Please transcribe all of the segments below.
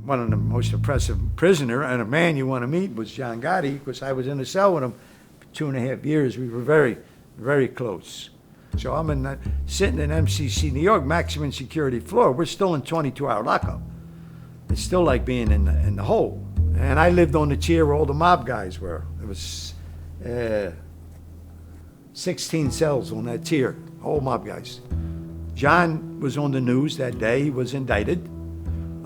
one of the most impressive prisoner and a man you want to meet was John Gotti, because I was in the cell with him for 2.5 years. We were very, very close. So I'm sitting in MCC New York, maximum security floor. We're still in 22-hour lockup. It's still like being in the hole. And I lived on the tier where all the mob guys were. There was 16 cells on that tier, all mob guys. John was on the news that day. He was indicted.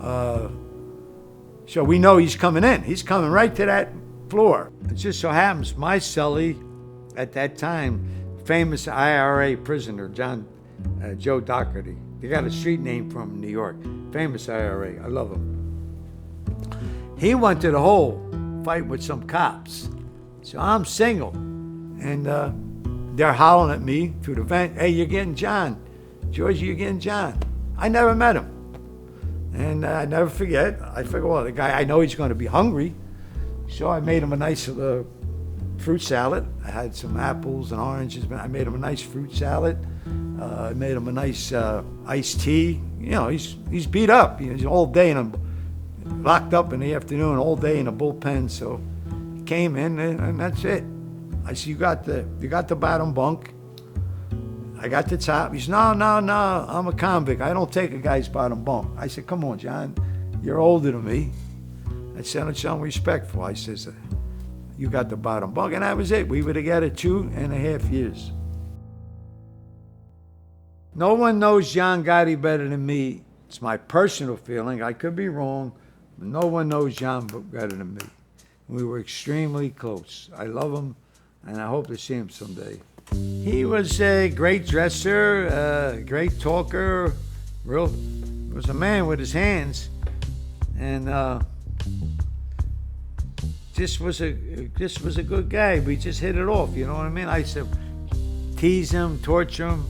So we know he's coming in. He's coming right to that floor. It just so happens my cellie at that time, famous IRA prisoner, Joe Doherty. They got a street name from him in New York. Famous IRA. I love him. He went to the hole, fight with some cops. So I'm single. And they're hollering at me through the vent, hey, you're getting John. George, you're getting John. I never met him. And I never forget. I figured, well, the guy, I know he's going to be hungry. So I made him a nice fruit salad. I had some apples and oranges. I made him a nice fruit salad. I made him a nice iced tea. You know, he's beat up. He's all day locked up in the afternoon, all day in a bullpen. So he came in and that's it. I said, you got the bottom bunk. I got the top. He said, no, I'm a convict. I don't take a guy's bottom bunk. I said, come on, John, you're older than me. I said, it's unrespectful. I says, you got the bottom bunk. And that was it. We were together 2.5 years. No one knows John Gotti better than me. It's my personal feeling. I could be wrong, but no one knows John better than me. We were extremely close. I love him, and I hope to see him someday. He was a great dresser, great talker, was a man with his hands, and just was a good guy. We just hit it off, you know what I mean? I used to tease him, torture him.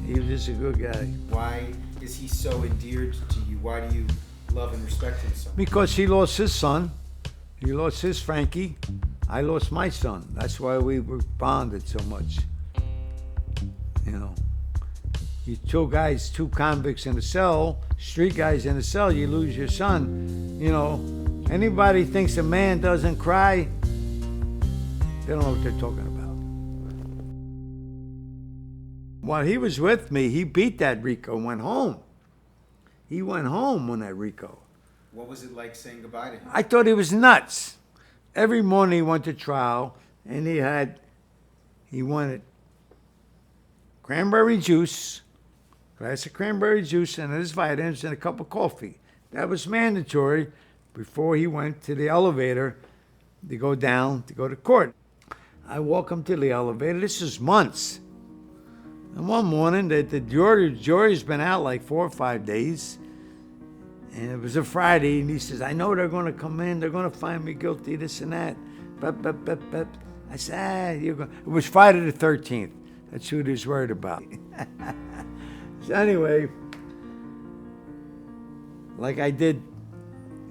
He was just a good guy. Why is he so endeared to you? Why do you love and respect him so much? Because he lost his son. He lost his Frankie. I lost my son. That's why we were bonded so much. You know, you two convicts in a cell, street guys in a cell, you lose your son. You know, anybody thinks a man doesn't cry, they don't know what they're talking about. While he was with me, he beat that Rico and went home. He went home on that Rico. What was it like saying goodbye to him? I thought he was nuts. Every morning he went to trial, and he wanted cranberry juice, glass of cranberry juice, and his vitamins, and a cup of coffee. That was mandatory before he went to the elevator to go down to go to court. I walk him to the elevator. This is months. And one morning, the jury's been out like 4 or 5 days. And it was a Friday, and he says, I know they're going to come in. They're going to find me guilty, this and that. I said, you're going. It was Friday the 13th. That's who he was worried about. So anyway, like I did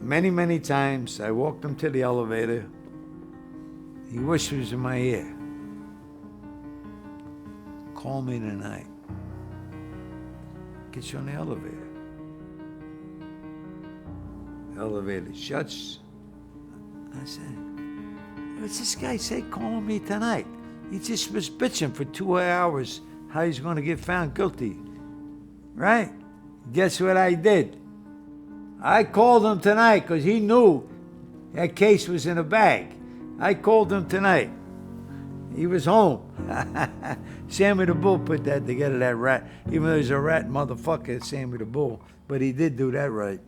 many, many times, I walked him to the elevator. He whispers in my ear, call me tonight. Get you on the elevator. The elevator shuts. I said, what's this guy say calling me tonight? He just was bitching for 2 hours how he's going to get found guilty. Right? Guess what I did? I called him tonight because he knew that case was in a bag. I called him tonight. He was home. Sammy the Bull put that together, that rat. Even though he's a rat motherfucker, Sammy the Bull. But he did do that right.